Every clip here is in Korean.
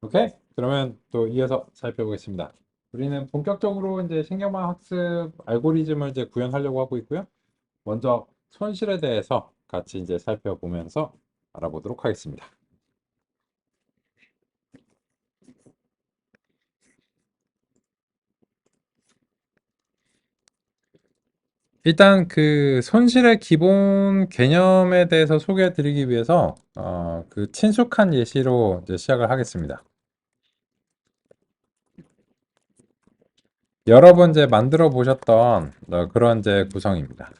오케이? 그러면 또 이어서 살펴보겠습니다. 우리는 본격적으로 이제 신경망 학습 알고리즘을 이제 구현하려고 하고 있고요. 먼저 손실에 대해서 같이 이제 살펴보면서 알아보도록 하겠습니다. 일단 그 손실의 기본 개념에 대해서 소개해 드리기 위해서 그 친숙한 예시로 이제 시작을 하겠습니다. 여러 번 이제 만들어 보셨던 그런 이제 구성입니다.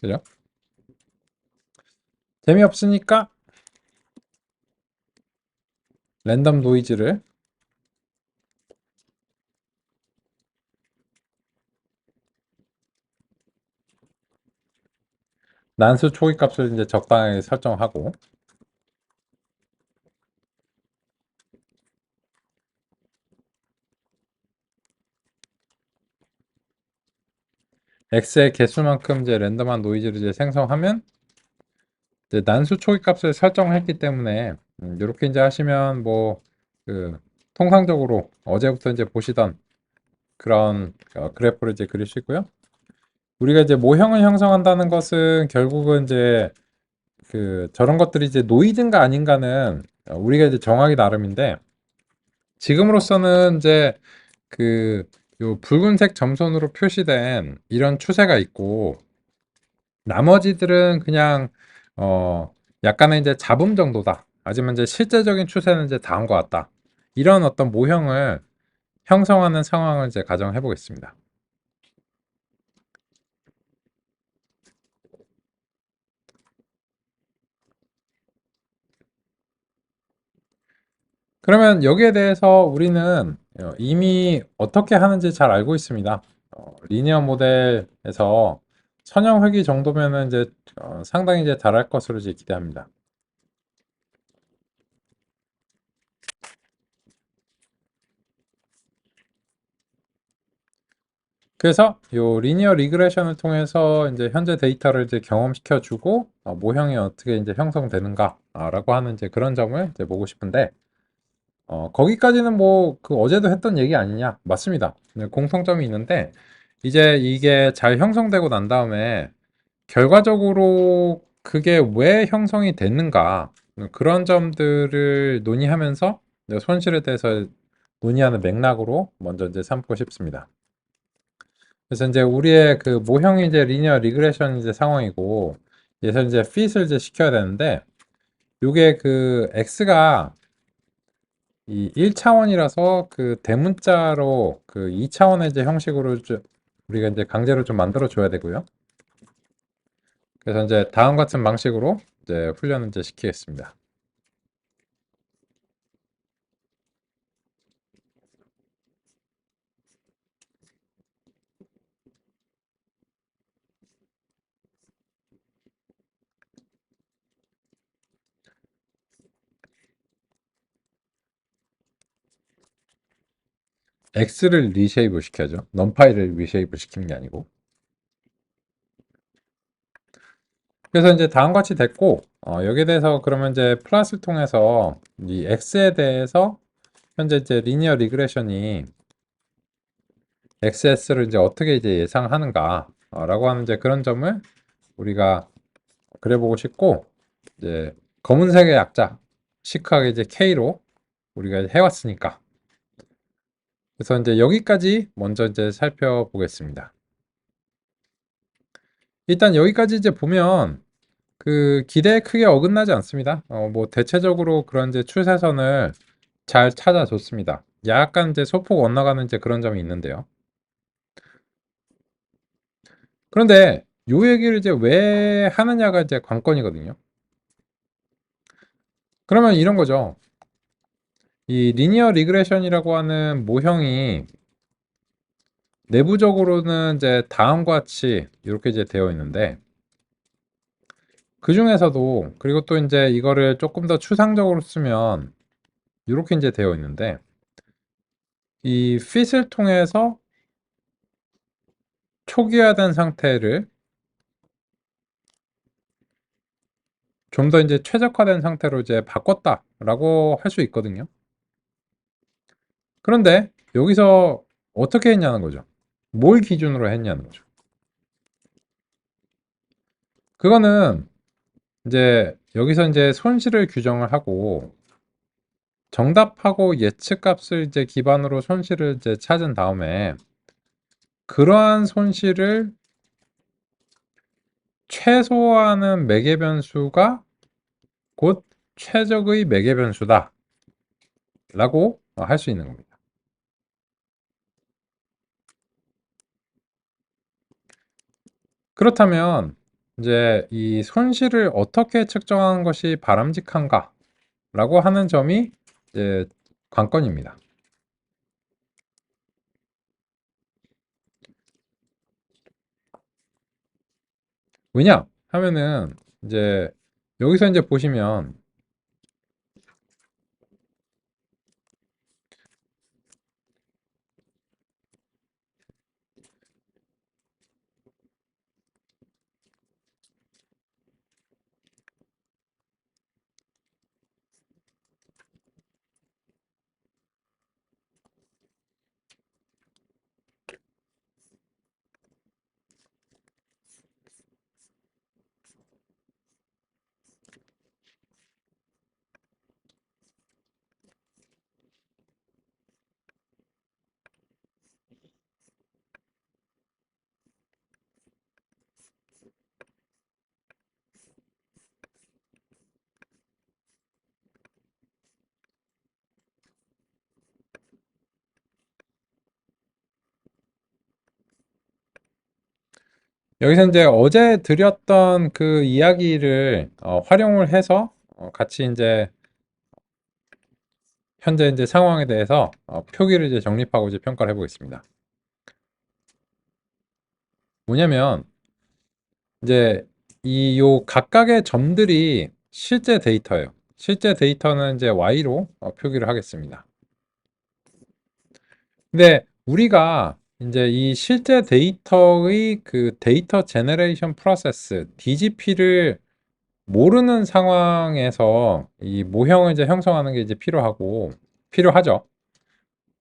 그죠? 재미없으니까 랜덤 노이즈를 난수 초기 값을 이제 적당하게 설정하고 x의 개수만큼 이제 랜덤한 노이즈를 이제 생성하면 이제 난수 초기 값을 설정했기 때문에 이렇게 이제 하시면 뭐 그 통상적으로 어제부터 이제 보시던 그런 그래프를 이제 그릴 수 있고요. 우리가 이제 모형을 형성한다는 것은 결국은 이제 그 저런 것들이 이제 노이즈인가 아닌가는 우리가 이제 정하기 나름인데 지금으로서는 이제 그 요 붉은색 점선으로 표시된 이런 추세가 있고 나머지들은 그냥 약간의 이제 잡음 정도다. 하지만 이제 실제적인 추세는 이제 다음 것 같다. 이런 어떤 모형을 형성하는 상황을 이제 가정해 보겠습니다. 그러면 여기에 대해서 우리는 이미 어떻게 하는지 잘 알고 있습니다. 리니어 모델에서 선형 회귀 정도면은 이제 상당히 이제 잘할 것으로 이제 기대합니다. 그래서 요 리니어 리그레션을 통해서 이제 현재 데이터를 이제 경험시켜 주고 모형이 어떻게 이제 형성되는가라고 하는 이제 그런 점을 이제 보고 싶은데 거기까지는 뭐 그 어제도 했던 얘기 아니냐? 맞습니다. 네, 공통점이 있는데 이제 이게 잘 형성되고 난 다음에 결과적으로 그게 왜 형성이 됐는가 그런 점들을 논의하면서 이제 손실에 대해서 논의하는 맥락으로 먼저 이제 삼고 싶습니다. 그래서 이제 우리의 그 모형이 이제 리니어 리그레션 이제 상황이고 얘서 이제 fit을 이제 시켜야 되는데 요게 그 x가 이 1차원이라서 그 대문자로 그 2차원의 이제 형식으로 우리가 이제 강제로 좀 만들어 줘야 되고요. 그래서 이제 다음 같은 방식으로 이제 훈련을 이제 시키겠습니다. x를 리쉐이브 시켜야죠. 넘파이를 리쉐이브 시키는 게 아니고. 그래서 이제 다음 같이 됐고 여기에 대해서 그러면 이제 플러스를 통해서 이 x에 대해서 현재 이제 리니어 리그레션이 XS를 이제 어떻게 이제 예상하는가 라고 하는 이제 그런 점을 우리가 그려보고 싶고 이제 검은색의 약자 시크하게 이제 K로 우리가 해왔으니까 그래서 이제 여기까지 먼저 이제 살펴보겠습니다. 일단 여기까지 이제 보면 그 기대에 크게 어긋나지 않습니다. 뭐 대체적으로 그런 이제 추세선을 잘 찾아줬습니다. 약간 이제 소폭 엇나가는 이제 그런 점이 있는데요. 그런데 요 얘기를 이제 왜 하느냐가 이제 관건이거든요. 그러면 이런 거죠. 이 리니어 리그레션이라고 하는 모형이 내부적으로는 이제 다음과 같이 이렇게 이제 되어 있는데, 그 중에서도 그리고 또 이제 이거를 조금 더 추상적으로 쓰면 이렇게 이제 되어 있는데, 이 fit을 통해서 초기화된 상태를 좀 더 이제 최적화된 상태로 이제 바꿨다라고 할 수 있거든요. 그런데 여기서 어떻게 했냐는 거죠. 뭘 기준으로 했냐는 거죠. 그거는 이제 여기서 이제 손실을 규정을 하고, 정답하고 예측값을 이제 기반으로 손실을 이제 찾은 다음에, 그러한 손실을 최소화하는 매개 변수가 곧 최적의 매개 변수다 라고 할 수 있는 겁니다. 그렇다면 이제 이 손실을 어떻게 측정하는 것이 바람직한가 라고 하는 점이 이제 관건입니다. 왜냐 하면은 이제 여기서 이제 보시면, 여기서 이제 어제 드렸던 그 이야기를 활용을 해서 같이 이제 현재 이제 상황에 대해서 표기를 이제 정립하고 이제 평가를 해보겠습니다. 뭐냐면 이제 이 요 각각의 점들이 실제 데이터예요. 실제 데이터는 이제 Y로 표기를 하겠습니다. 근데 우리가 이제 이 실제 데이터의 그 데이터 제너레이션 프로세스 DGP를 모르는 상황에서 이 모형을 이제 형성하는 게 이제 필요하죠.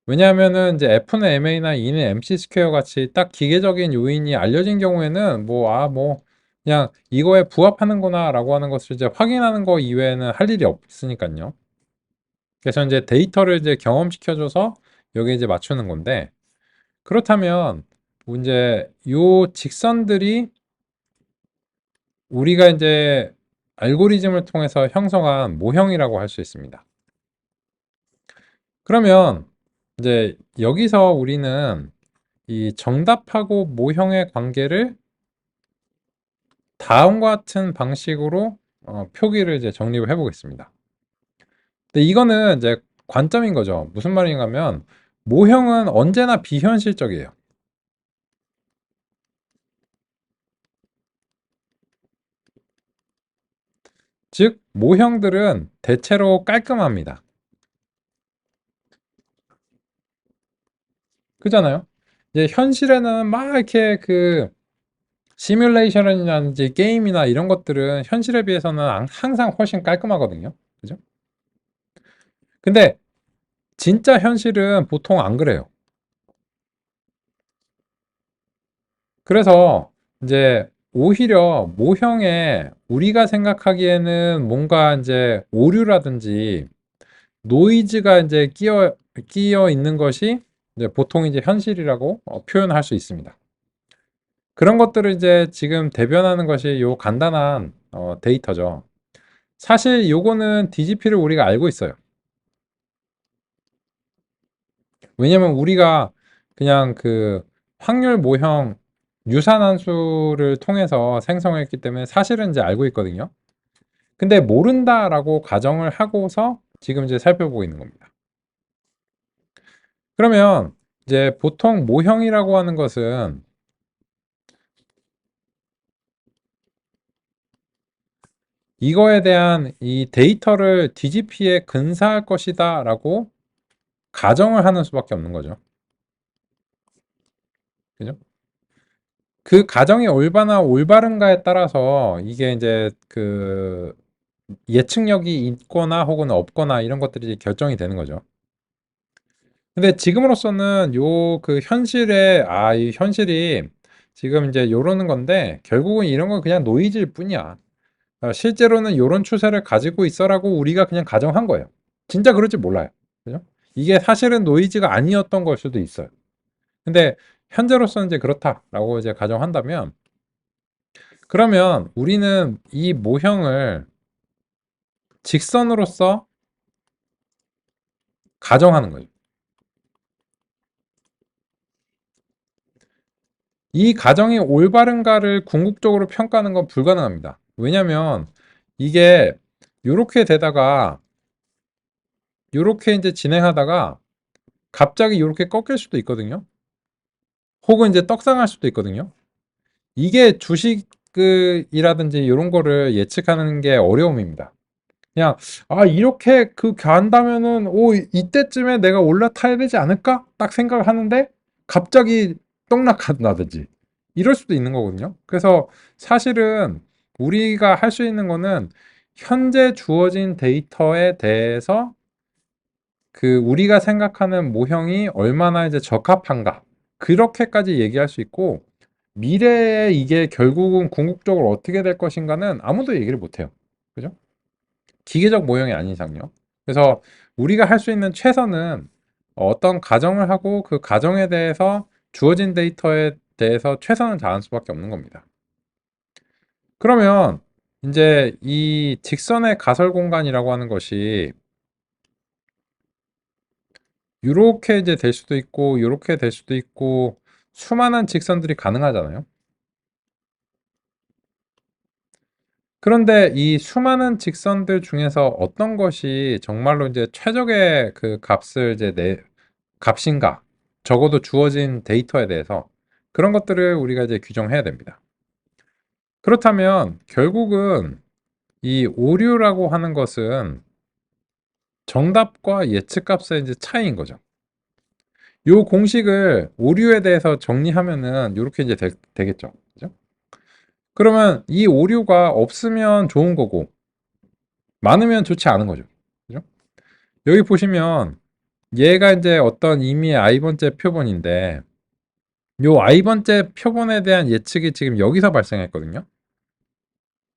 왜냐하면은 이제 F는 MA나 E는 MC 스퀘어 같이 딱 기계적인 요인이 알려진 경우에는 뭐 그냥 이거에 부합하는구나라고 하는 것을 이제 확인하는 거 이외에는 할 일이 없으니까요. 그래서 이제 데이터를 이제 경험시켜줘서 여기 이제 맞추는 건데, 그렇다면 이제 요 직선들이 우리가 이제 알고리즘을 통해서 형성한 모형이라고 할 수 있습니다. 그러면 이제 여기서 우리는 이 정답하고 모형의 관계를 다음과 같은 방식으로 표기를 이제 정립을 해보겠습니다. 근데 이거는 이제 관점인 거죠. 무슨 말인가 하면 모형은 언제나 비현실적이에요. 즉 모형들은 대체로 깔끔합니다. 그잖아요. 이제 현실에는 막 이렇게 그 시뮬레이션이라든지 게임이나 이런 것들은 현실에 비해서는 항상 훨씬 깔끔하거든요. 그죠? 근데 진짜 현실은 보통 안 그래요. 그래서 이제 오히려 모형에 우리가 생각하기에는 뭔가 이제 오류라든지 노이즈가 이제 끼어 있는 것이 이제 보통 이제 현실이라고 표현할 수 있습니다. 그런 것들을 이제 지금 대변하는 것이 요 간단한 데이터죠. 사실 요거는 DGP를 우리가 알고 있어요. 왜냐면 우리가 그냥 그 확률 모형 유산함수를 통해서 생성했기 때문에 사실은 이제 알고 있거든요. 근데 모른다라고 가정을 하고서 지금 이제 살펴보고 있는 겁니다. 그러면 이제 보통 모형이라고 하는 것은 이거에 대한 이 데이터를 DGP에 근사할 것이다 라고 가정을 하는 수밖에 없는 거죠. 그죠? 그 가정이 올바나 올바른가에 따라서 이게 이제 그 예측력이 있거나 혹은 없거나 이런 것들이 결정이 되는 거죠. 근데 지금으로서는 요 그 현실에 이 현실이 지금 이제 요러는 건데 결국은 이런 건 그냥 노이즈일 뿐이야. 실제로는 요런 추세를 가지고 있어라고 우리가 그냥 가정한 거예요. 진짜 그럴지 몰라요. 그죠? 이게 사실은 노이즈가 아니었던 걸 수도 있어요. 근데 현재로서는 이제 그렇다라고 이제 가정한다면 그러면 우리는 이 모형을 직선으로서 가정하는 거죠. 이 가정이 올바른가를 궁극적으로 평가하는 건 불가능합니다. 왜냐면 이게 요렇게 되다가 요렇게 이제 진행하다가 갑자기 요렇게 꺾일 수도 있거든요. 혹은 이제 떡상할 수도 있거든요. 이게 주식이라든지 이런 거를 예측하는 게 어려움입니다. 그냥 이렇게 간다면은 이때쯤에 내가 올라타야 되지 않을까? 딱 생각을 하는데 갑자기 떡락한다든지 이럴 수도 있는 거거든요. 그래서 사실은 우리가 할 수 있는 거는 현재 주어진 데이터에 대해서 우리가 생각하는 모형이 얼마나 이제 적합한가 그렇게까지 얘기할 수 있고 미래에 이게 결국은 궁극적으로 어떻게 될 것인가는 아무도 얘기를 못 해요. 그죠? 기계적 모형이 아닌 이상요. 그래서 우리가 할 수 있는 최선은 어떤 가정을 하고 그 가정에 대해서 주어진 데이터에 대해서 최선을 다하는 수밖에 없는 겁니다. 그러면 이제 이 직선의 가설 공간이라고 하는 것이 이렇게 이제 될 수도 있고 이렇게 될 수도 있고 수많은 직선들이 가능하잖아요. 그런데 이 수많은 직선들 중에서 어떤 것이 정말로 이제 최적의 그 값을 이제 값인가? 적어도 주어진 데이터에 대해서 그런 것들을 우리가 이제 규정해야 됩니다. 그렇다면 결국은 이 오류라고 하는 것은 정답과 예측값의 이제 차이인 거죠. 요 공식을 오류에 대해서 정리하면은 이렇게 이제 되겠죠. 그죠? 그러면 이 오류가 없으면 좋은 거고 많으면 좋지 않은 거죠. 그죠? 여기 보시면 얘가 이제 어떤 임의의 i번째 표본인데 요 i번째 표본에 대한 예측이 지금 여기서 발생했거든요.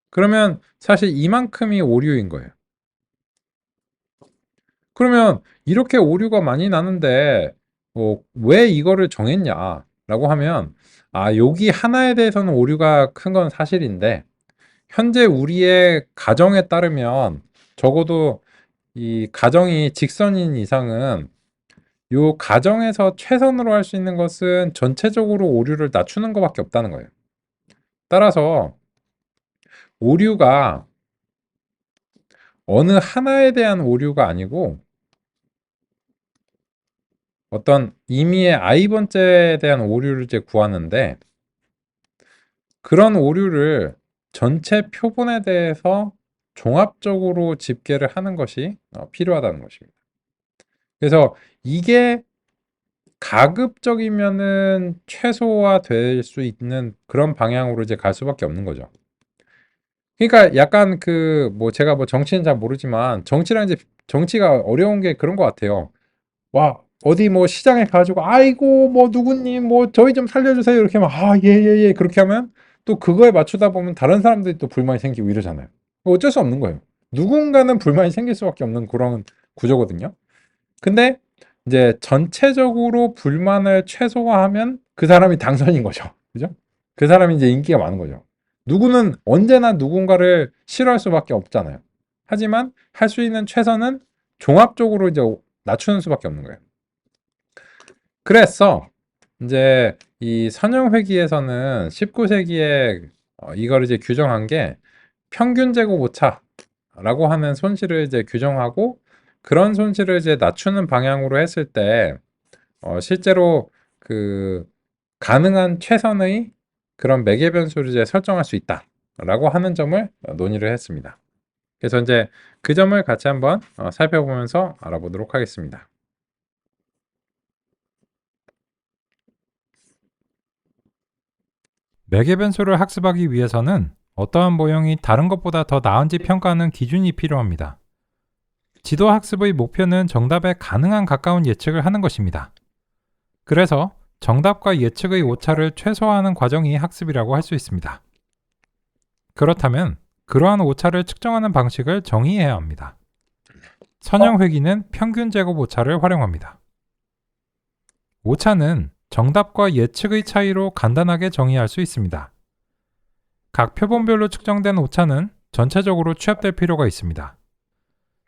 그러면 사실 이만큼이 오류인 거예요. 그러면 이렇게 오류가 많이 나는데 왜 이거를 정했냐라고 하면 여기 하나에 대해서는 오류가 큰 건 사실인데 현재 우리의 가정에 따르면 적어도 이 가정이 직선인 이상은 요 가정에서 최선으로 할 수 있는 것은 전체적으로 오류를 낮추는 것밖에 없다는 거예요. 따라서 오류가 어느 하나에 대한 오류가 아니고 어떤 임의의 i번째에 대한 오류를 이제 구하는데 그런 오류를 전체 표본에 대해서 종합적으로 집계를 하는 것이 필요하다는 것입니다. 그래서 이게 가급적이면은 최소화될 수 있는 그런 방향으로 이제 갈 수밖에 없는 거죠. 그러니까 약간 제가 정치는 잘 모르지만 정치랑 이제 정치가 어려운 게 그런 것 같아요. 와, 어디 시장에 가지고 아이고 누구님 저희 좀 살려주세요 이렇게 하면 예, 예, 예 그렇게 하면 또 그거에 맞추다 보면 다른 사람들이 또 불만이 생기고 이러잖아요. 어쩔 수 없는 거예요. 누군가는 불만이 생길 수밖에 없는 그런 구조거든요. 근데 이제 전체적으로 불만을 최소화하면 그 사람이 당선인 거죠. 그죠? 그 사람이 이제 인기가 많은 거죠. 누구는 언제나 누군가를 싫어할 수밖에 없잖아요. 하지만 할 수 있는 최선은 종합적으로 이제 낮추는 수밖에 없는 거예요. 그래서 이제 이 선형회귀에서는 19세기에 이걸 이제 규정한 게 평균 제곱 오차라고 하는 손실을 이제 규정하고 그런 손실을 이제 낮추는 방향으로 했을 때 실제로 그 가능한 최선의 그런 매개 변수를 이제 설정할 수 있다라고 하는 점을 논의를 했습니다. 그래서 이제 그 점을 같이 한번 살펴보면서 알아보도록 하겠습니다. 매개 변수를 학습하기 위해서는 어떠한 모형이 다른 것보다 더 나은지 평가하는 기준이 필요합니다. 지도 학습의 목표는 정답에 가능한 가까운 예측을 하는 것입니다. 그래서 정답과 예측의 오차를 최소화하는 과정이 학습이라고 할 수 있습니다. 그렇다면 그러한 오차를 측정하는 방식을 정의해야 합니다. 선형 회귀는 평균 제곱 오차를 활용합니다. 오차는 정답과 예측의 차이로 간단하게 정의할 수 있습니다. 각 표본별로 측정된 오차는 전체적으로 취합될 필요가 있습니다.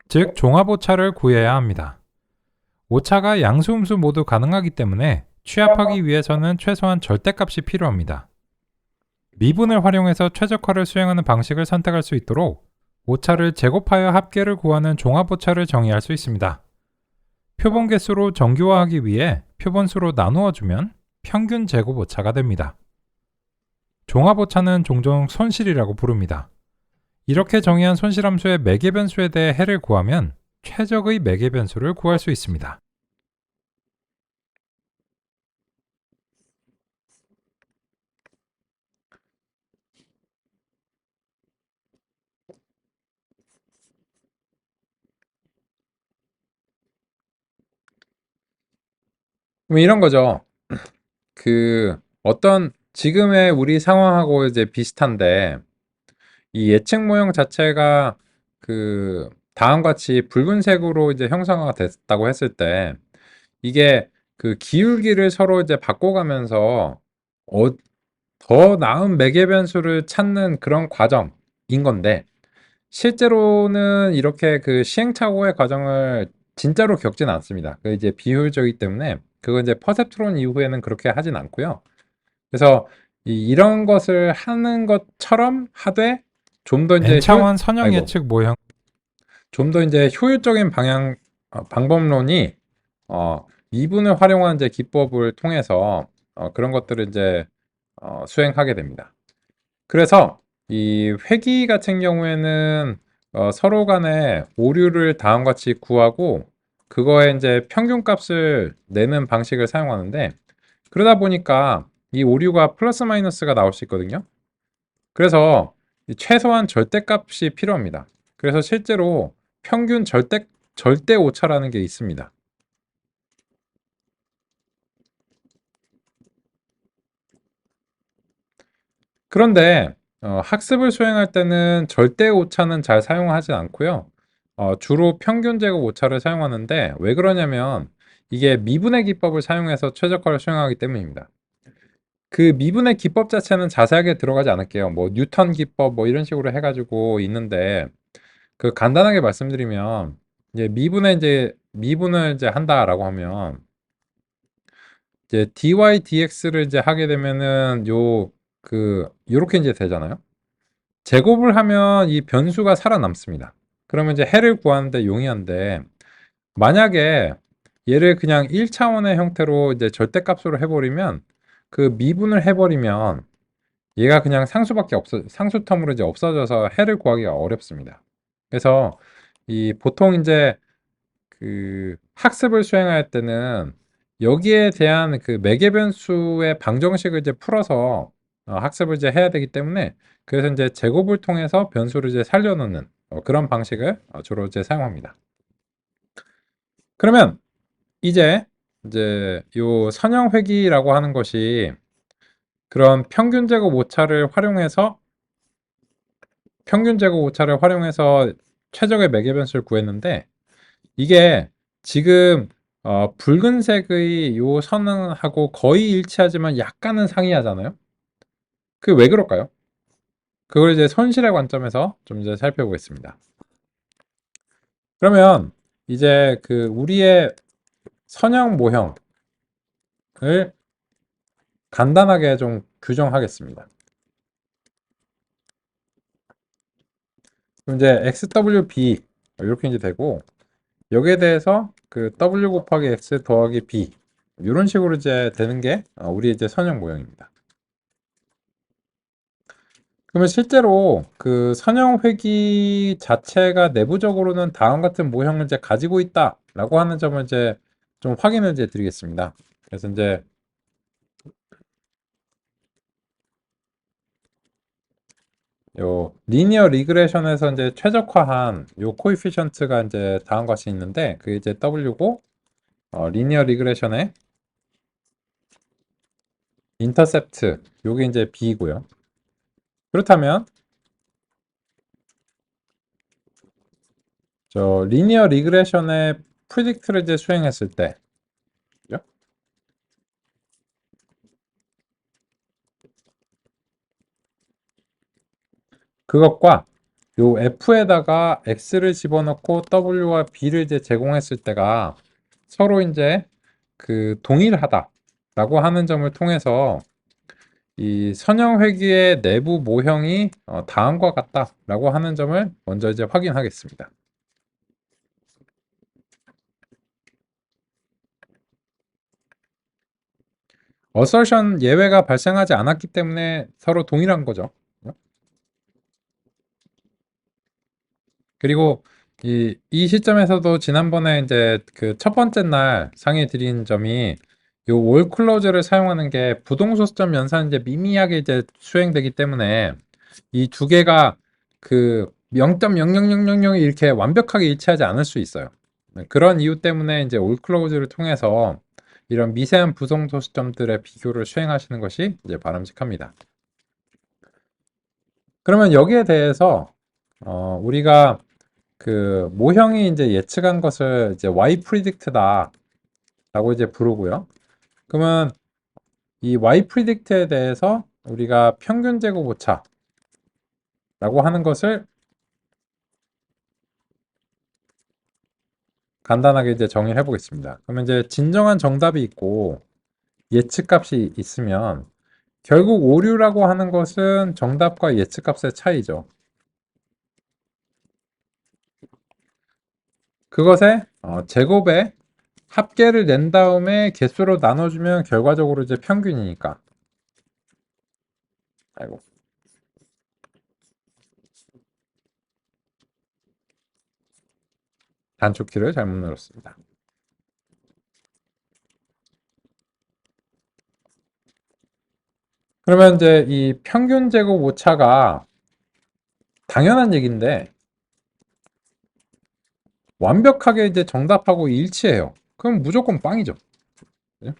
즉, 종합 오차를 구해야 합니다. 오차가 양수음수 모두 가능하기 때문에 취합하기 위해서는 최소한 절대값이 필요합니다. 미분을 활용해서 최적화를 수행하는 방식을 선택할 수 있도록 오차를 제곱하여 합계를 구하는 종합 오차를 정의할 수 있습니다. 표본 개수로 정규화하기 위해 표본수로 나누어 주면 평균 제곱 오차가 됩니다. 종합 오차는 종종 손실이라고 부릅니다. 이렇게 정의한 손실함수의 매개 변수에 대해 해를 구하면 최적의 매개 변수를 구할 수 있습니다. 그럼 이런 거죠. 그 어떤 지금의 우리 상황하고 이제 비슷한데 이 예측 모형 자체가 그 다음과 같이 붉은색으로 이제 형상화가 됐다고 했을 때 이게 그 기울기를 서로 이제 바꿔가면서 어, 더 나은 매개 변수를 찾는 그런 과정인 건데 실제로는 이렇게 그 시행착오의 과정을 진짜로 겪진 않습니다. 그 이제 비효율적이기 때문에 그거 이제 퍼셉트론 이후에는 그렇게 하진 않고요. 그래서 이런 것을 하는 것처럼 하되 좀 더 이제 n차원 선형 예측 모형 좀 더 이제 효율적인 방법론이 미분을 활용한 이제 기법을 통해서 그런 것들을 이제 수행하게 됩니다. 그래서 이 회귀 같은 경우에는 서로 간에 오류를 다음과 같이 구하고 그거에 이제 평균값을 내는 방식을 사용하는데 그러다 보니까 이 오류가 플러스 마이너스가 나올 수 있거든요. 그래서 이 최소한 절대값이 필요합니다. 그래서 실제로 평균 절대 오차라는 게 있습니다. 그런데 학습을 수행할 때는 절대 오차는 잘 사용하지 않고요. 주로 평균 제곱 오차를 사용하는데 왜 그러냐면 이게 미분의 기법을 사용해서 최적화를 수행하기 때문입니다. 그 미분의 기법 자체는 자세하게 들어가지 않을게요. 뭐 뉴턴 기법 뭐 이런 식으로 해가지고 있는데 그 간단하게 말씀드리면 이제 미분을 이제 한다라고 하면 이제 dy dx를 이제 하게 되면은 요렇게 이제 되잖아요. 제곱을 하면 이 변수가 살아남습니다. 그러면 이제 해를 구하는데 용이한데 만약에 얘를 그냥 1차원의 형태로 이제 절대값으로 해버리면 그 미분을 해버리면 얘가 그냥 상수 텀으로 이제 없어져서 해를 구하기가 어렵습니다. 그래서 이 보통 이제 그 학습을 수행할 때는 여기에 대한 그 매개 변수의 방정식을 이제 풀어서 학습을 이제 해야 되기 때문에 그래서 이제 제곱을 통해서 변수를 이제 살려놓는 그런 방식을 주로 이제 사용합니다. 그러면 이제 요 선형 회귀라고 하는 것이 그런 평균 제곱 오차를 활용해서 최적의 매개 변수를 구했는데 이게 지금 붉은색의 요 선하고 거의 일치하지만 약간은 상이하잖아요. 그 왜 그럴까요? 그걸 이제 손실의 관점에서 좀 이제 살펴보겠습니다. 그러면 이제 그 우리의 선형 모형을 간단하게 좀 규정하겠습니다. 그럼 이제 XWB 이렇게 이제 되고 여기에 대해서 그 W 곱하기 X 더하기 B 이런 식으로 이제 되는 게 우리 이제 선형 모형입니다. 그러면 실제로 그 선형 회기 자체가 내부적으로는 다음 같은 모형을 이제 가지고 있다라고 하는 점을 이제 좀 확인을 이제 드리겠습니다. 그래서 이제 요 리니어 리그레션에서 이제 최적화한 요 코에피션트가 이제 다음 것이 있는데 그게 이제 W고 리니어 리그레션의 인터셉트 요게 이제 B고요. 그렇다면 저 리니어 리그레션의 프리딕트를 이제 수행했을 때 그죠? 그것과 요 F에다가 X를 집어넣고 W와 B를 이제 제공했을 때가 서로 이제 그 동일하다라고 하는 점을 통해서 이 선형 회귀의 내부 모형이 다음과 같다라고 하는 점을 먼저 이제 확인하겠습니다. 어설션 예외가 발생하지 않았기 때문에 서로 동일한 거죠. 그리고 이 시점에서도 지난번에 이제 그 첫 번째 날 상의 드린 점이 요 올 클로즈를 사용하는 게 부동소수점 연산 이제 미미하게 이제 수행되기 때문에 이 두 개가 그 0.00000이 이렇게 완벽하게 일치하지 않을 수 있어요. 그런 이유 때문에 이제 올 클로즈를 통해서 이런 미세한 부동소수점들의 비교를 수행하시는 것이 이제 바람직합니다. 그러면 여기에 대해서 우리가 그 모형이 이제 예측한 것을 이제 Y predict다라고 이제 부르고요. 그러면 이 Y predict에 대해서 우리가 평균 제곱 오차라고 하는 것을 간단하게 이제 정의를 해보겠습니다. 그러면 이제 진정한 정답이 있고 예측값이 있으면 결국 오류라고 하는 것은 정답과 예측값의 차이죠. 그것의 제곱의 합계를 낸 다음에 개수로 나눠주면 결과적으로 이제 평균이니까. 아이고. 단축키를 잘못 눌렀습니다. 그러면 이제 이 평균 제곱 오차가 당연한 얘기인데 완벽하게 이제 정답하고 일치해요. 그럼 무조건 빵이죠. 그죠?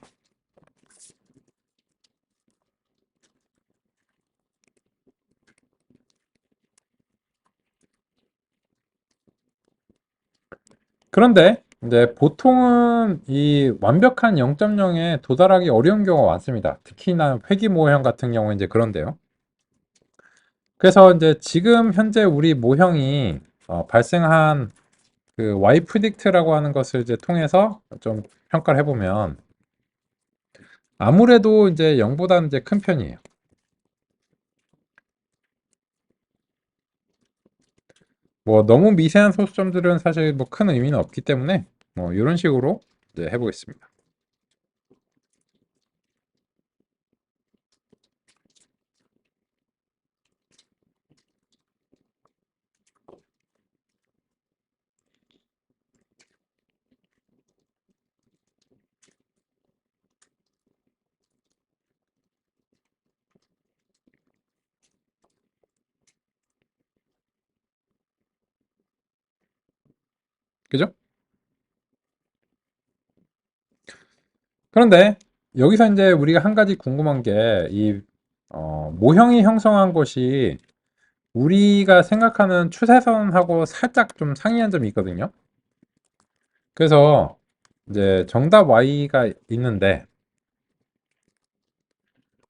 그런데 이제 보통은 이 완벽한 0.0에 도달하기 어려운 경우가 많습니다. 특히나 회귀 모형 같은 경우는 이제 그런데요. 그래서 이제 지금 현재 우리 모형이 발생한 그 Y predict라고 하는 것을 이제 통해서 좀 평가를 해보면 아무래도 이제 0보다는 이제 큰 편이에요. 뭐 너무 미세한 소수점들은 사실 뭐 큰 의미는 없기 때문에 뭐 이런 식으로 이제 해보겠습니다. 그죠? 그런데 여기서 이제 우리가 한 가지 궁금한 게 이 모형이 형성한 것이 우리가 생각하는 추세선하고 살짝 좀 상이한 점이 있거든요. 그래서 이제 정답 Y가 있는데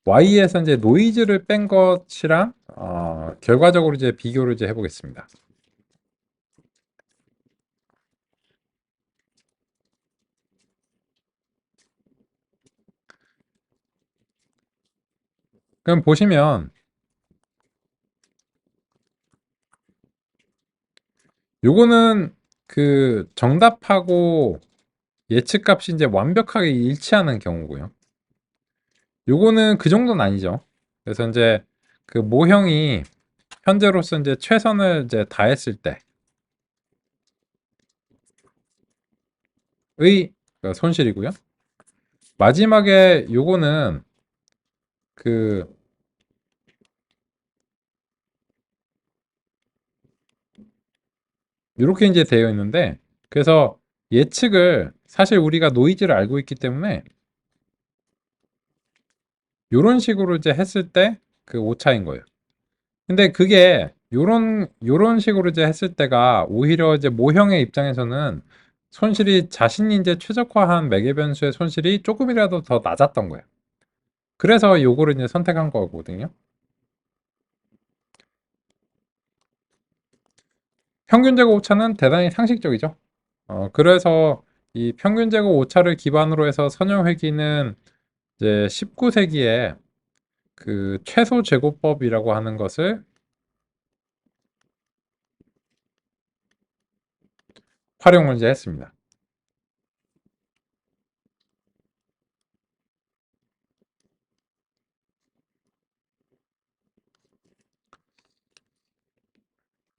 Y에서 이제 노이즈를 뺀 것이랑 결과적으로 이제 비교를 이제 해보겠습니다. 그럼 보시면 요거는 그 정답하고 예측값이 이제 완벽하게 일치하는 경우고요. 요거는 그 정도는 아니죠. 그래서 이제 그 모형이 현재로서 이제 최선을 이제 다했을 때의 그 손실이고요. 마지막에 요거는 그 요렇게 이제 되어 있는데, 그래서 예측을 사실 우리가 노이즈를 알고 있기 때문에 요런 식으로 이제 했을 때 그 오차인 거예요. 근데 그게 요런 식으로 이제 했을 때가 오히려 이제 모형의 입장에서는 손실이 자신이 이제 최적화한 매개 변수의 손실이 조금이라도 더 낮았던 거예요. 그래서 요거를 이제 선택한 거거든요. 평균 제곱 오차는 대단히 상식적이죠. 그래서 이 평균 제곱 오차를 기반으로 해서 선형 회귀는 이제 19세기에 그 최소 제곱법이라고 하는 것을 활용을 이제 했습니다.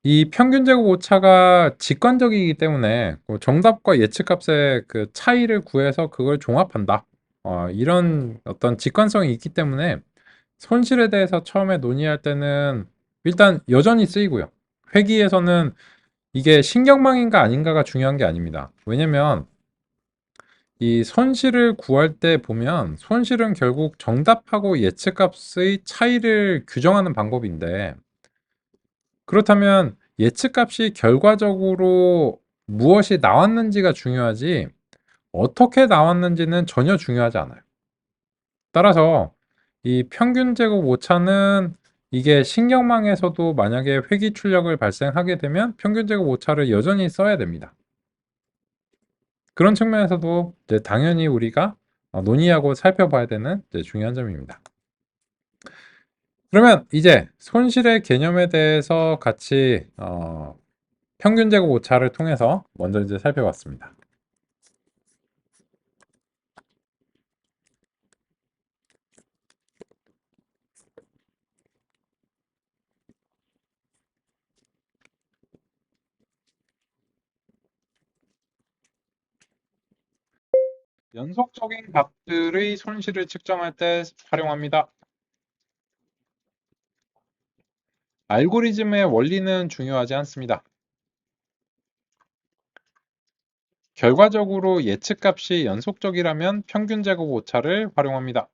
이 평균 제곱 오차가 직관적이기 때문에 그 정답과 예측값의 그 차이를 구해서 그걸 종합한다. 이런 어떤 직관성이 있기 때문에 손실에 대해서 처음에 논의할 때는 일단 여전히 쓰이고요. 회계에서는 이게 신경망인가 아닌가가 중요한 게 아닙니다. 왜냐면 이 손실을 구할 때 보면 손실은 결국 정답하고 예측값의 차이를 규정하는 방법인데, 그렇다면 예측값이 결과적으로 무엇이 나왔는지가 중요하지 어떻게 나왔는지는 전혀 중요하지 않아요. 따라서 이 평균 제곱 오차는 이게 신경망에서도 만약에 회귀 출력을 발생하게 되면 평균 제곱 오차를 여전히 써야 됩니다. 그런 측면에서도 이제 당연히 우리가 논의하고 살펴봐야 되는 이제 중요한 점입니다. 그러면 이제 손실의 개념에 대해서 같이 평균 제곱 오차를 통해서 먼저 이제 살펴봤습니다. 연속적인 값들의 손실을 측정할 때 활용합니다. 알고리즘의 원리는 중요하지 않습니다. 결과적으로 예측값이 연속적이라면 평균 제곱 오차를 활용합니다.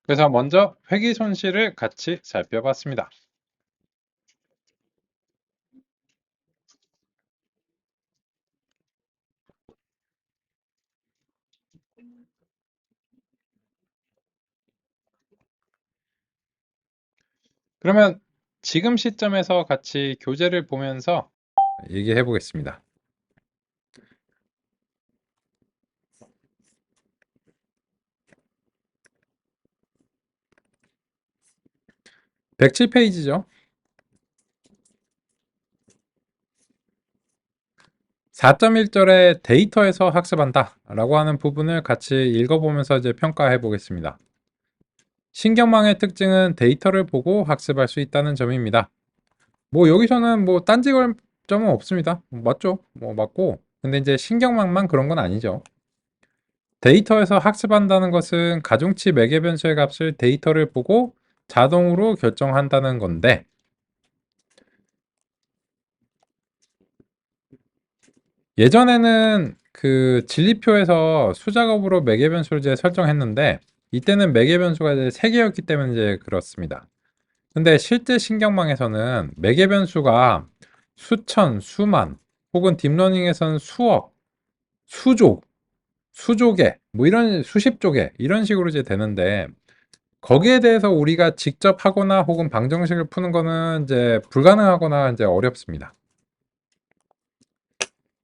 그래서 먼저 회계 손실을 같이 살펴봤습니다. 그러면 지금 시점에서 같이 교재를 보면서 얘기해 보겠습니다. 107페이지죠. 4.1절에 데이터에서 학습한다 라고 하는 부분을 같이 읽어보면서 이제 평가해 보겠습니다. 신경망의 특징은 데이터를 보고 학습할 수 있다는 점입니다. 뭐 여기서는 뭐 딴지 걸 점은 없습니다. 맞죠? 뭐 맞고, 근데 이제 신경망만 그런 건 아니죠. 데이터에서 학습한다는 것은 가중치 매개 변수의 값을 데이터를 보고 자동으로 결정한다는 건데, 예전에는 그 진리표에서 수작업으로 매개 변수를 이제 설정했는데 이때는 매개 변수가 이제 3개였기 때문에 이제 그렇습니다. 근데 실제 신경망에서는 매개 변수가 수천, 수만 혹은 딥러닝에서는 수억, 수조, 수조개 뭐 이런 수십 조개 이런 식으로 이제 되는데 거기에 대해서 우리가 직접 하거나 혹은 방정식을 푸는 거는 이제 불가능하거나 이제 어렵습니다.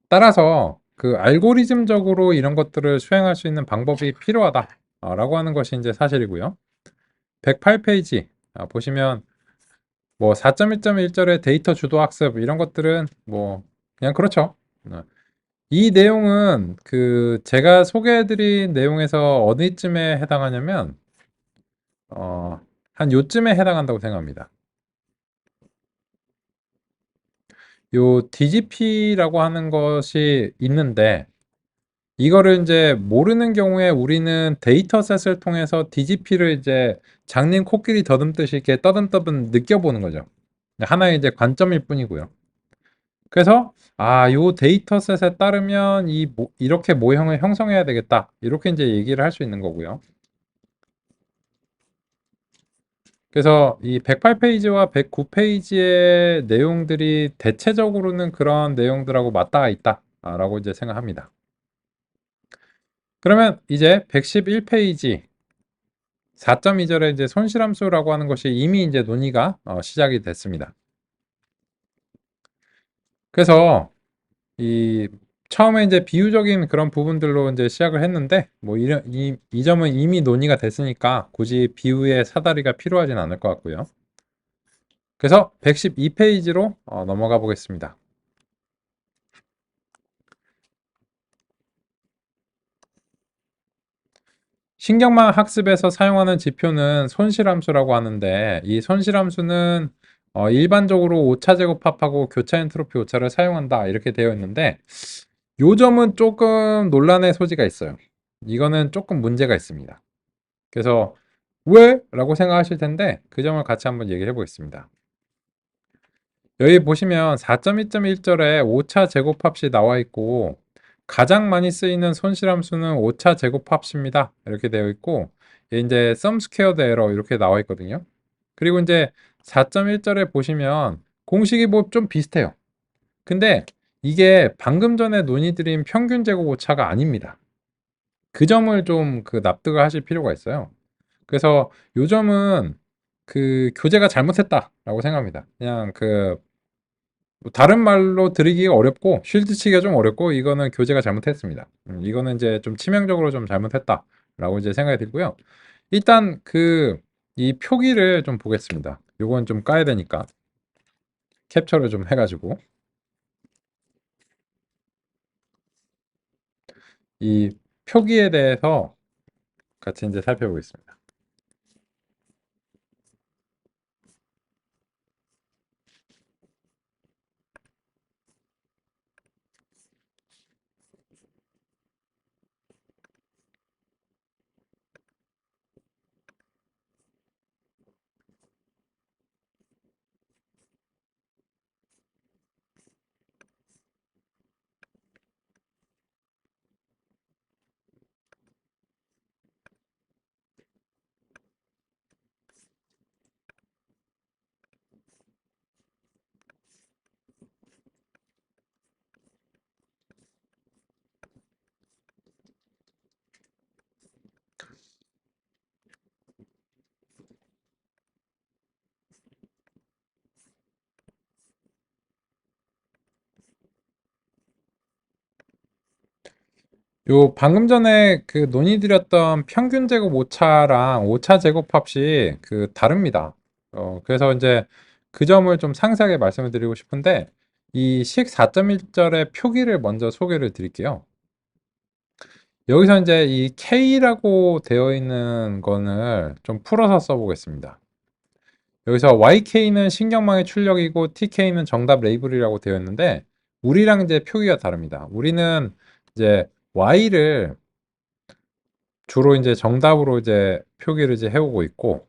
따라서 그 알고리즘적으로 이런 것들을 수행할 수 있는 방법이 필요하다라고 하는 것이 이제 사실이고요. 108페이지 보시면 뭐 4.1.1절의 데이터 주도 학습 이런 것들은 뭐 그냥 그렇죠. 이 내용은 그 제가 소개해드린 내용에서 어디쯤에 해당하냐면 한 요쯤에 해당한다고 생각합니다. 요 DGP라고 하는 것이 있는데 이거를 이제 모르는 경우에 우리는 데이터셋을 통해서 DGP를 이제 장님 코끼리 더듬듯이 이렇게 떠듬떠듬 느껴보는 거죠. 하나의 이제 관점일 뿐이고요. 그래서 요 데이터셋에 따르면 이렇게 모형을 형성해야 되겠다. 이렇게 이제 얘기를 할 수 있는 거고요. 그래서 이 108페이지와 109페이지의 내용들이 대체적으로는 그런 내용들하고 맞닿아 있다라고 이제 생각합니다. 그러면 이제 111페이지 4.2절에 이제 손실함수라고 하는 것이 이미 이제 논의가 시작이 됐습니다. 그래서 이 처음에 이제 비유적인 그런 부분들로 이제 시작을 했는데 뭐 이 점은 이미 논의가 됐으니까 굳이 비유의 사다리가 필요하진 않을 것 같고요. 그래서 112페이지로 넘어가 보겠습니다. 신경망 학습에서 사용하는 지표는 손실함수라고 하는데 이 손실함수는 일반적으로 오차 제곱합하고 교차 엔트로피 오차를 사용한다 이렇게 되어 있는데 요 점은 조금 논란의 소지가 있어요. 이거는 조금 문제가 있습니다. 그래서 왜? 라고 생각하실 텐데 그 점을 같이 한번 얘기해 보겠습니다. 여기 보시면 4.2.1절에 오차 제곱합이 나와 있고 가장 많이 쓰이는 손실함수는 오차 제곱합입니다. 이렇게 되어 있고 이제 sum squared error 이렇게 나와 있거든요. 그리고 이제 4.1절에 보시면 공식이 뭐 좀 비슷해요. 근데 이게 방금 전에 논의드린 평균 제곱 오차가 아닙니다. 그 점을 좀 그 납득을 하실 필요가 있어요. 그래서 요 점은 그 교재가 잘못했다라고 생각합니다. 그냥 뭐 다른 말로 드리기가 어렵고 쉴드 치기가 좀 어렵고 이거는 교재가 잘못했습니다. 이거는 이제 좀 치명적으로 좀 잘못했다라고 이제 생각이 들고요. 일단 이 표기를 좀 보겠습니다. 요건 좀 까야 되니까 캡처를 좀 해가지고 이 표기에 대해서 같이 이제 살펴보겠습니다. 요 방금 전에 그 논의드렸던 평균 제곱 오차랑 오차 제곱합이 다릅니다. 그래서 이제 그 점을 좀 상세하게 말씀을 드리고 싶은데 이 식 4.1절의 표기를 먼저 소개를 드릴게요. 여기서 이제 이 K라고 되어 있는 거를 좀 풀어서 써보겠습니다. 여기서 YK는 신경망의 출력이고 TK는 정답 레이블이라고 되어 있는데 우리랑 이제 표기가 다릅니다. 우리는 이제 Y를 주로 이제 정답으로 이제 표기를 이제 해오고 있고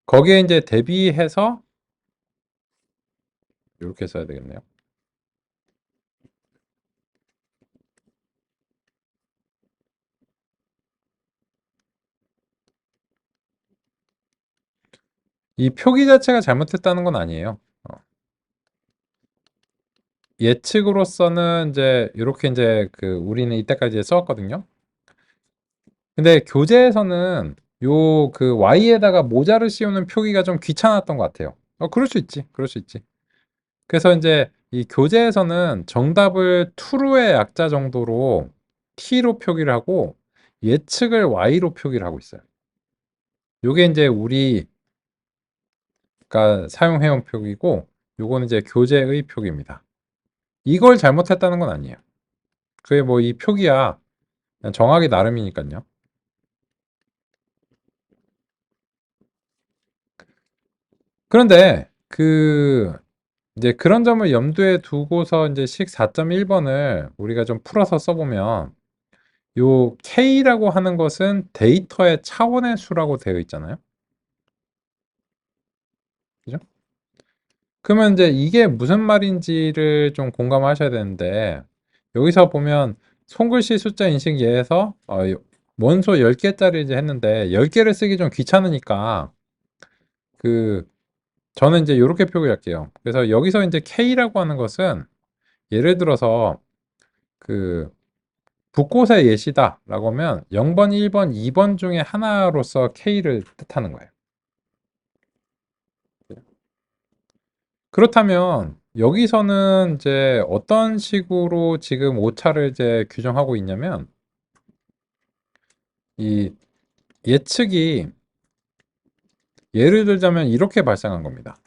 거기에 이제 대비해서 이렇게 써야 되겠네요. 이 표기 자체가 잘못했다는 건 아니에요. 예측으로서는 이제 이렇게 이제 그 우리는 이때까지 써왔거든요. 근데 교재에서는 요 그 y에다가 모자를 씌우는 표기가 좀 귀찮았던 것 같아요. 그럴 수 있지. 그럴 수 있지. 그래서 이제 이 교재에서는 정답을 true의 약자 정도로 t로 표기를 하고 예측을 y로 표기를 하고 있어요. 요게 이제 우리가 사용해온 표기고 요거는 이제 교재의 표기입니다. 이걸 잘못했다는 건 아니에요. 그게 뭐 이 표기야 그냥 정하기 나름이니까요. 그런데 이제 그런 점을 염두에 두고서 이제 식 4.1번을 우리가 좀 풀어서 써보면 요 K라고 하는 것은 데이터의 차원의 수라고 되어 있잖아요. 그죠? 그러면 이제 이게 무슨 말인지를 좀 공감하셔야 되는데 여기서 보면 손글씨 숫자 인식 예에서 원소 10개짜리 이제 했는데 10개를 쓰기 좀 귀찮으니까 그 저는 이제 이렇게 표기할게요. 그래서 여기서 이제 K라고 하는 것은 예를 들어서 그 북곳의 예시다라고 하면 0번, 1번, 2번 중에 하나로서 K를 뜻하는 거예요. 그렇다면 여기서는 이제 어떤 식으로 지금 오차를 이제 규정하고 있냐면 이 예측이 예를 들자면 이렇게 발생한 겁니다.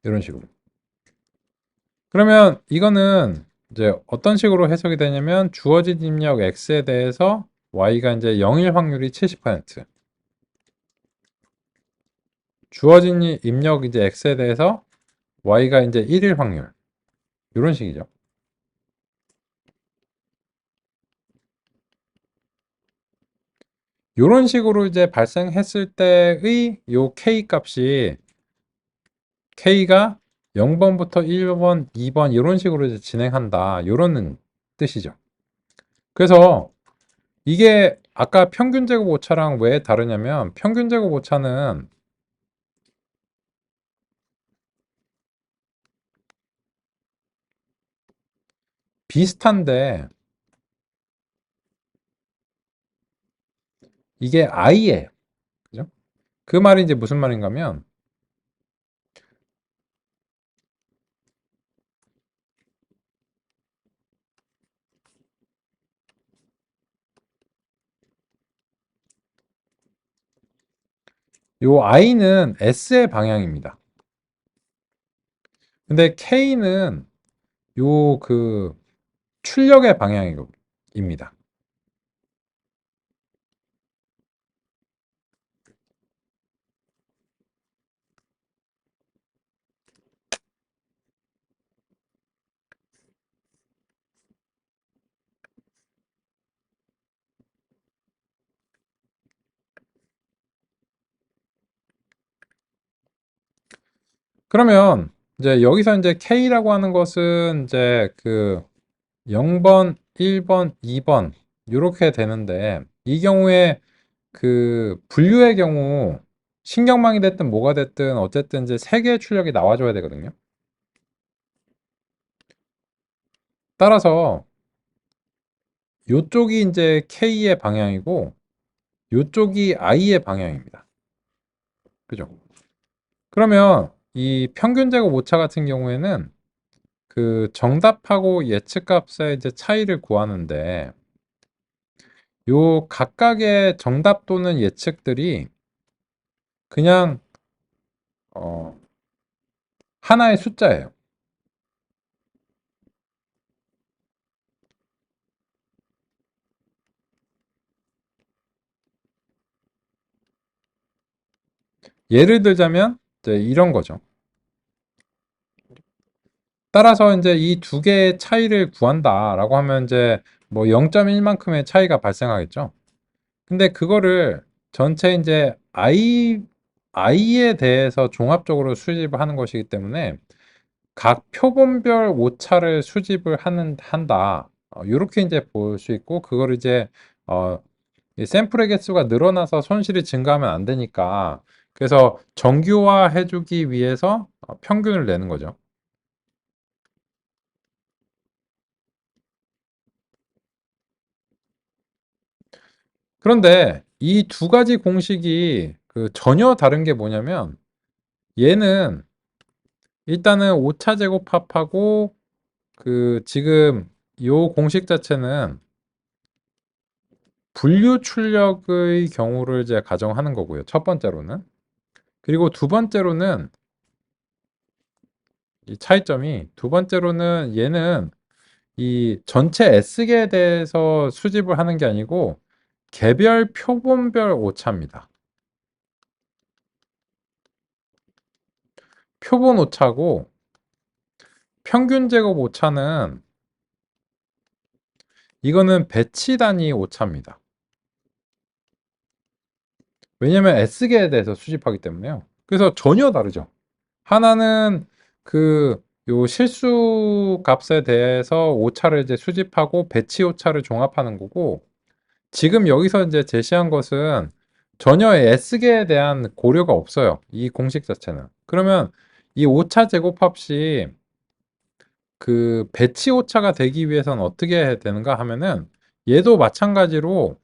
이런 식으로. 그러면 이거는 이제 어떤 식으로 해석이 되냐면 주어진 입력 X에 대해서 Y가 이제 0일 확률이 70%. 주어진 입력 이제 X에 대해서 Y가 이제 1일 확률. 이런 식이죠. 이런 식으로 이제 발생했을 때의 요 K 값이 K가 0번부터 1번, 2번 이런 식으로 이제 진행한다. 이런 뜻이죠. 그래서 이게 아까 평균 제곱 오차랑 왜 다르냐면 평균 제곱 오차는 비슷한데 이게 I예요. 그죠? 그 말이 이제 무슨 말인가면 요 I는 S의 방향입니다. 근데 K는 요 출력의 방향입니다. 그러면 이제 여기서 이제 K라고 하는 것은 이제 0번, 1번, 2번 이렇게 되는데 이 경우에 분류의 경우 신경망이 됐든 뭐가 됐든 어쨌든 이제 세 개의 출력이 나와줘야 되거든요. 따라서 요쪽이 이제 K의 방향이고 요쪽이 I의 방향입니다. 그죠? 그러면 이 평균 제곱 오차 같은 경우에는 정답하고 예측값의 이제 차이를 구하는데 요 각각의 정답 또는 예측들이 그냥 어, 하나의 숫자예요. 예를 들자면 이제 이런 거죠. 따라서 이제 이 두 개의 차이를 구한다라고 하면 이제 뭐 0.1만큼의 차이가 발생하겠죠. 근데 그거를 전체 이제 I에 대해서 종합적으로 수집을 하는 것이기 때문에 각 표본별 오차를 수집을 한다. 이렇게 이제 볼 수 있고, 그걸 이제, 이 샘플의 개수가 늘어나서 손실이 증가하면 안 되니까, 그래서 정규화 해주기 위해서 평균을 내는 거죠. 그런데 이 두 가지 공식이 전혀 다른 게 뭐냐면, 얘는 일단은 오차 제곱합하고 지금 요 공식 자체는 분류 출력의 경우를 이제 가정하는 거고요. 첫 번째로는. 그리고 두 번째로는 이 차이점이 두 번째로는 얘는 이 전체 S계에 대해서 수집을 하는 게 아니고 개별 표본별 오차입니다. 표본 오차고 평균 제곱 오차는 이거는 배치 단위 오차입니다. 왜냐면 S계에 대해서 수집하기 때문에요. 그래서 전혀 다르죠. 하나는 요 실수 값에 대해서 오차를 이제 수집하고 배치 오차를 종합하는 거고, 지금 여기서 이제 제시한 것은 전혀 S계에 대한 고려가 없어요. 이 공식 자체는. 그러면 이 오차 제곱합이 배치 오차가 되기 위해서는 어떻게 해야 되는가 하면은 얘도 마찬가지로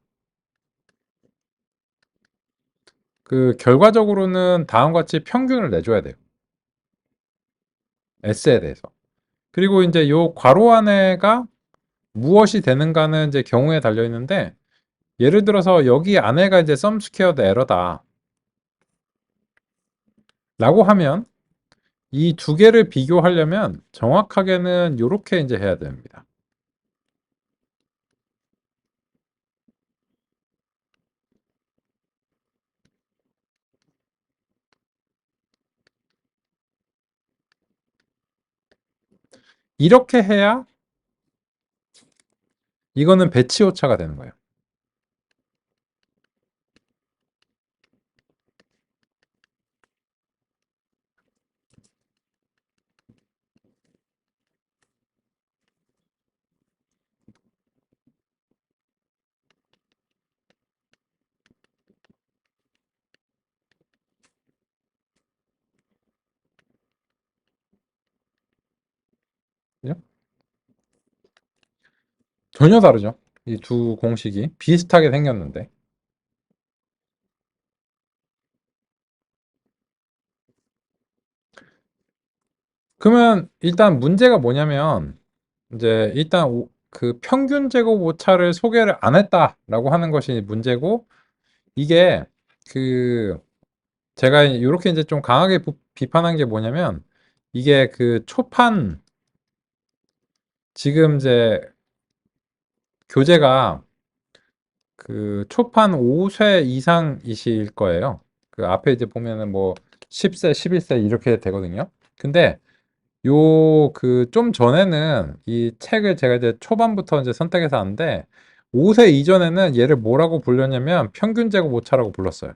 결과적으로는 다음과 같이 평균을 내줘야 돼요. S에 대해서. 그리고 이제 요 괄호 안에가 무엇이 되는가는 이제 경우에 달려 있는데, 예를 들어서 여기 안에가 이제 sum squared error다 라고 하면 이 두 개를 비교하려면 정확하게는 이렇게 이제 해야 됩니다. 이렇게 해야 이거는 배치 오차가 되는 거예요. 그죠? 전혀 다르죠. 이 두 공식이 비슷하게 생겼는데. 그러면 일단 문제가 뭐냐면, 이제 일단 평균 제곱 오차를 소개를 안 했다라고 하는 것이 문제고, 이게 그 제가 이렇게 이제 좀 강하게 비판한 게 뭐냐면, 이게 초판 지금 이제 교재가 초판 5쇄 이상이실 거예요. 앞에 이제 보면은 뭐 10세, 11세 이렇게 되거든요. 근데 요 좀 전에는 이 책을 제가 이제 초반부터 이제 선택해서 하는데, 5세 이전에는 얘를 뭐라고 불렀냐면 평균 제곱 오차라고 불렀어요.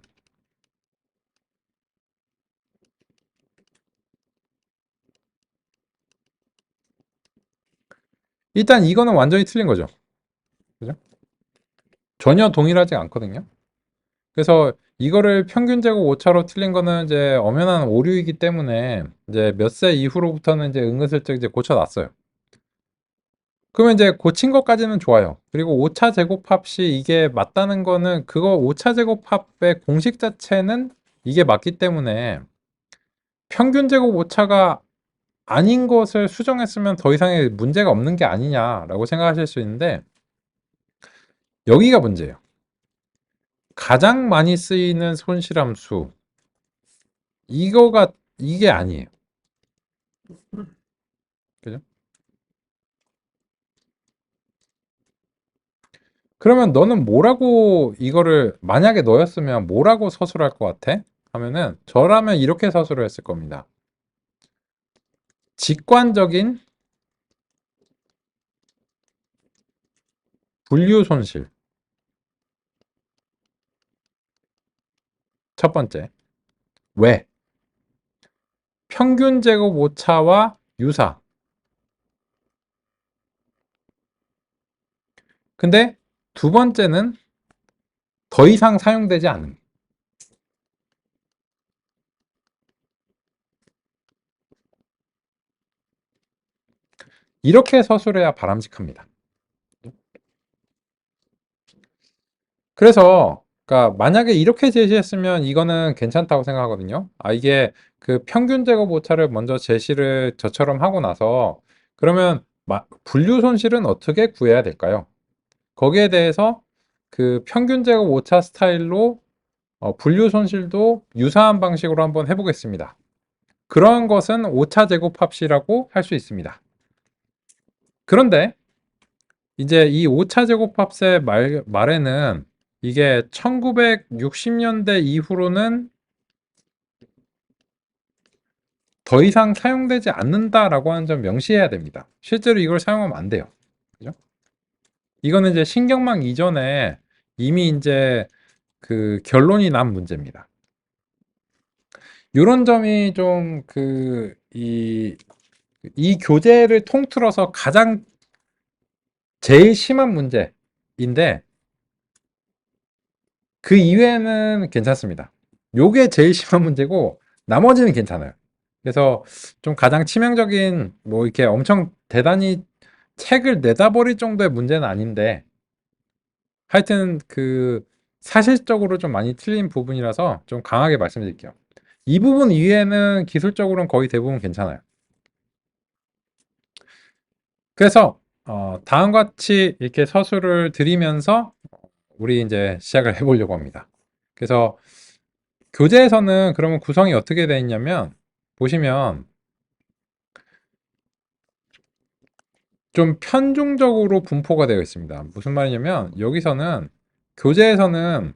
일단 이거는 완전히 틀린 거죠. 그죠? 전혀 동일하지 않거든요. 그래서 이거를 평균 제곱 오차로 틀린 거는 이제 엄연한 오류이기 때문에 이제 몇 세 이후로부터는 이제 은근슬쩍 이제 고쳐놨어요. 그러면 이제 고친 것까지는 좋아요. 그리고 오차 제곱합이 이게 맞다는 거는 그거 오차 제곱합의 공식 자체는 이게 맞기 때문에 평균 제곱 오차가 아닌 것을 수정했으면 더 이상의 문제가 없는 게 아니냐라고 생각하실 수 있는데, 여기가 문제예요. 가장 많이 쓰이는 손실함수, 이게 아니에요. 그죠? 그러면 너는 뭐라고 이거를 만약에 너였으면 뭐라고 서술할 것 같아? 하면은 저라면 이렇게 서술을 했을 겁니다. 직관적인 분류 손실. 첫 번째, 왜? 평균 제곱 오차와 유사. 근데 두 번째는 더 이상 사용되지 않음. 이렇게 서술해야 바람직합니다. 그래서 그러니까 만약에 이렇게 제시했으면 이거는 괜찮다고 생각하거든요. 이게 그 평균 제곱 오차를 먼저 제시를 저처럼 하고 나서 그러면 분류 손실은 어떻게 구해야 될까요? 거기에 대해서 그 평균 제곱 오차 스타일로 분류 손실도 유사한 방식으로 한번 해보겠습니다. 그런 것은 오차 제곱합이라고 할 수 있습니다. 그런데 이제 이 오차 제곱합의 말에는 이게 1960년대 이후로는 더 이상 사용되지 않는다라고 하는 점 명시해야 됩니다. 실제로 이걸 사용하면 안 돼요. 그죠? 이거는 이제 신경망 이전에 이미 이제 그 결론이 난 문제입니다. 이런 점이 좀 이 교재를 통틀어서 가장 제일 심한 문제인데 그 이외에는 괜찮습니다. 요게 제일 심한 문제고 나머지는 괜찮아요. 그래서 좀 가장 치명적인 뭐 이렇게 엄청 대단히 책을 내다버릴 정도의 문제는 아닌데 하여튼 그 사실적으로 좀 많이 틀린 부분이라서 좀 강하게 말씀드릴게요. 이 부분 이외에는 기술적으로는 거의 대부분 괜찮아요. 그래서 다음과 같이 이렇게 서술을 드리면서 우리 이제 시작을 해보려고 합니다. 그래서 교재에서는 그러면 구성이 어떻게 되어 있냐면 보시면 좀 편중적으로 분포가 되어 있습니다. 무슨 말이냐면 여기서는 교재에서는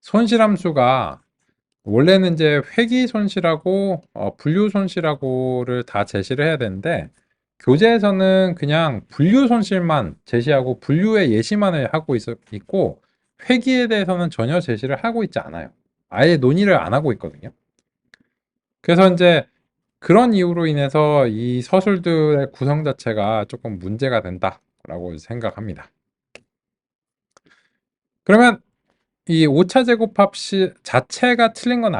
손실함수가 원래는 이제 회귀 손실하고 분류 손실하고를 다 제시를 해야 되는데 교재에서는 그냥 분류 손실만 제시하고 분류의 예시만을 하고 있고 회귀에 대해서는 전혀 제시를 하고 있지 않아요. 아예 논의를 안 하고 있거든요. 그래서 이제 그런 이유로 인해서 이 서술들의 구성 자체가 조금 문제가 된다라고 생각합니다. 그러면 이 오차 제곱합 자체가 틀린 건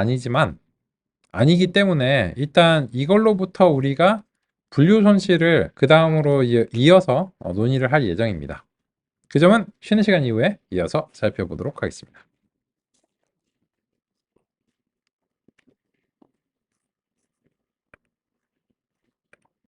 아니기 때문에 일단 이걸로부터 우리가 분류 손실을 그 다음으로 이어서 논의를 할 예정입니다. 그 점은 쉬는 시간 이후에 이어서 살펴보도록 하겠습니다.